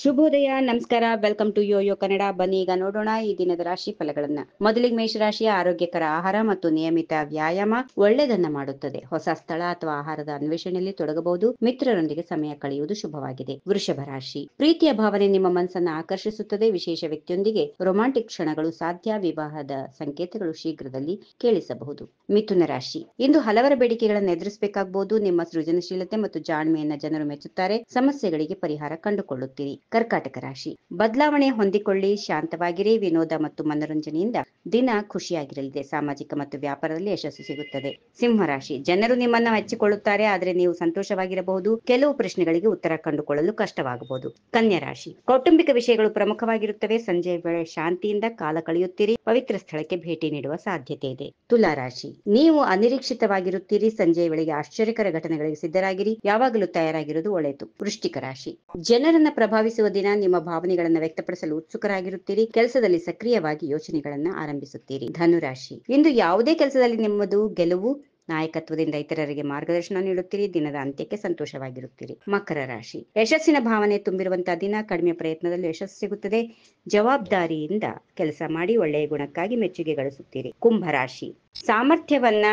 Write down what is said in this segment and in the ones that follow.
ಶುಭೋದಯ, ನಮಸ್ಕಾರ. Welcome to YoYo Kannada. ಬನ್ನಿ ಈಗ ನೋಡೋಣ ಈ ದಿನದ ರಾಶಿ ಫಲಗಳನ್ನ. ಮೊದಲಿಗೆ ಮೇಷರಾಶಿಯ ಆರೋಗ್ಯಕರ ಆಹಾರ ಮತ್ತು ನಿಯಮಿತ ವ್ಯಾಯಾಮ ಒಳ್ಳೆಯದನ್ನ ಮಾಡುತ್ತದೆ. ಹೊಸ ಸ್ಥಳ ಅಥವಾ ಆಹಾರದ ಅನ್ವೇಷಣೆಯಲ್ಲಿ ತೊಡಗಬಹುದು. ಮಿತ್ರರೊಂದಿಗೆ ಸಮಯ ಕಳೆಯುವುದು ಶುಭವಾಗಿದೆ. ವೃಷಭ ರಾಶಿ, ಪ್ರೀತಿಯ ಭಾವನೆ ನಿಮ್ಮ ಮನಸ್ಸನ್ನ ಆಕರ್ಷಿಸುತ್ತದೆ. ವಿಶೇಷ ವ್ಯಕ್ತಿಯೊಂದಿಗೆ ರೊಮ್ಯಾಂಟಿಕ್ ಕ್ಷಣಗಳು ಸಾಧ್ಯ. ವಿವಾಹದ ಸಂಕೇತಗಳು ಶೀಘ್ರದಲ್ಲಿ ಕೇಳಿಸಬಹುದು. ಮಿಥುನ ರಾಶಿ, ಇಂದು ಹಲವರ ಬೇಡಿಕೆಗಳನ್ನು ಎದುರಿಸಬೇಕಾಗಬಹುದು. ನಿಮ್ಮ ಸೃಜನಶೀಲತೆ ಮತ್ತು ಜಾಣ್ಮೆಯನ್ನ ಜನರು ಮೆಚ್ಚುತ್ತಾರೆ. ಸಮಸ್ಯೆಗಳಿಗೆ ಪರಿಹಾರ ಕಂಡುಕೊಳ್ಳುತ್ತೀರಿ. ಕರ್ಕಾಟಕ ರಾಶಿ, ಬದಲಾವಣೆ ಹೊಂದಿಕೊಳ್ಳಿ, ಶಾಂತವಾಗಿರಿ. ವಿನೋದ ಮತ್ತು ಮನೋರಂಜನೆಯಿಂದ ದಿನ ಖುಷಿಯಾಗಿರಲಿದೆ. ಸಾಮಾಜಿಕ ಮತ್ತು ವ್ಯಾಪಾರದಲ್ಲಿ ಯಶಸ್ಸು ಸಿಗುತ್ತದೆ. ಸಿಂಹ ರಾಶಿ, ಜನರು ನಿಮ್ಮನ್ನು ಮೆಚ್ಚಿಕೊಳ್ಳುತ್ತಾರೆ, ಆದರೆ ನೀವು ಸಂತೋಷವಾಗಿರಬಹುದು. ಕೆಲವು ಪ್ರಶ್ನೆಗಳಿಗೆ ಉತ್ತರ ಕಂಡುಕೊಳ್ಳಲು ಕಷ್ಟವಾಗಬಹುದು. ಕನ್ಯಾ ರಾಶಿ, ಕೌಟುಂಬಿಕ ವಿಷಯಗಳು ಪ್ರಮುಖವಾಗಿರುತ್ತವೆ. ಸಂಜೆ ವೇಳೆ ಶಾಂತಿಯಿಂದ ಕಾಲ ಕಳೆಯುತ್ತೀರಿ. ಪವಿತ್ರ ಸ್ಥಳಕ್ಕೆ ಭೇಟಿ ನೀಡುವ ಸಾಧ್ಯತೆ ಇದೆ. ತುಲಾ ರಾಶಿ, ನೀವು ಅನಿರೀಕ್ಷಿತವಾಗಿರುತ್ತೀರಿ. ಸಂಜೆಯ ವೇಳೆಗೆ ಆಶ್ಚರ್ಯಕರ ಘಟನೆಗಳಿಗೆ ಸಿದ್ಧರಾಗಿರಿ. ಯಾವಾಗಲೂ ತಯಾರಾಗಿರುವುದು ಒಳ್ಳೆಯದು. ವೃಶ್ಚಿಕ ರಾಶಿ, ಜನರನ್ನ ಪ್ರಭಾವಿಸುವ ದಿನ. ನಿಮ್ಮ ಭಾವನೆಗಳನ್ನು ವ್ಯಕ್ತಪಡಿಸಲು ಉತ್ಸುಕರಾಗಿರುತ್ತೀರಿ. ಕೆಲಸದಲ್ಲಿ ಸಕ್ರಿಯವಾಗಿ ಯೋಚನೆಗಳನ್ನ ಆರಂಭಿಸುತ್ತೀರಿ. ಧನುರಾಶಿ, ಇಂದು ಯಾವುದೇ ಕೆಲಸದಲ್ಲಿ ನಿಮ್ಮದು ಗೆಲುವು. ನಾಯಕತ್ವದಿಂದ ಇತರರಿಗೆ ಮಾರ್ಗದರ್ಶನ ನೀಡುತ್ತೀರಿ. ದಿನದ ಅಂತ್ಯಕ್ಕೆ ಸಂತೋಷವಾಗಿರುತ್ತೀರಿ. ಮಕರ ರಾಶಿ, ಯಶಸ್ಸಿನ ಭಾವನೆ ತುಂಬಿರುವಂತಹ ದಿನ. ಕಡಿಮೆ ಪ್ರಯತ್ನದಲ್ಲಿ ಯಶಸ್ಸು ಸಿಗುತ್ತದೆ. ಜವಾಬ್ದಾರಿಯಿಂದ ಕೆಲಸ ಮಾಡಿ ಒಳ್ಳೆಯ ಗುಣಕ್ಕಾಗಿ ಮೆಚ್ಚುಗೆ ಗಳಿಸುತ್ತೀರಿ. ಕುಂಭರಾಶಿ, ಸಾಮರ್ಥ್ಯವನ್ನ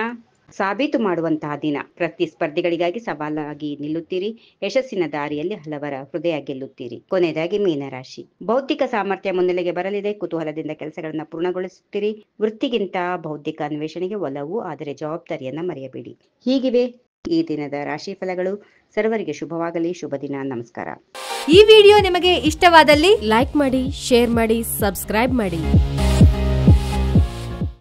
ಸಾಬೀತು ಮಾಡುವಂತಹ ದಿನ. ಪ್ರತಿಸ್ಪರ್ಧಿಗಳಿಗಾಗಿ ಸವಾಲಾಗಿ ನಿಲ್ಲುತ್ತೀರಿ. ಯಶಸ್ಸಿನ ದಾರಿಯಲ್ಲಿ ಹಲವರ ಹೃದಯ ಗೆಲ್ಲುತ್ತೀರಿ. ಕೊನೆಯದಾಗಿ ಮೀನರಾಶಿ, ಬೌದ್ಧಿಕ ಸಾಮರ್ಥ್ಯ ಮುನ್ನೆಲೆಗೆ ಬರಲಿದೆ. ಕುತೂಹಲದಿಂದ ಕೆಲಸಗಳನ್ನ ಪೂರ್ಣಗೊಳಿಸುತ್ತೀರಿ. ವೃತ್ತಿಗಿಂತ ಬೌದ್ಧಿಕ ಅನ್ವೇಷಣೆಗೆ ಒಲವು, ಆದರೆ ಜವಾಬ್ದಾರಿಯನ್ನ ಮರೆಯಬೇಡಿ. ಹೀಗಿವೆ ಈ ದಿನದ ರಾಶಿ ಫಲಗಳು. ಸರ್ವರಿಗೆ ಶುಭವಾಗಲಿ. ಶುಭ ದಿನ. ನಮಸ್ಕಾರ. ಈ ವಿಡಿಯೋ ನಿಮಗೆ ಇಷ್ಟವಾದಲ್ಲಿ ಲೈಕ್ ಮಾಡಿ, ಶೇರ್ ಮಾಡಿ, ಸಬ್ಸ್ಕ್ರೈಬ್ ಮಾಡಿ.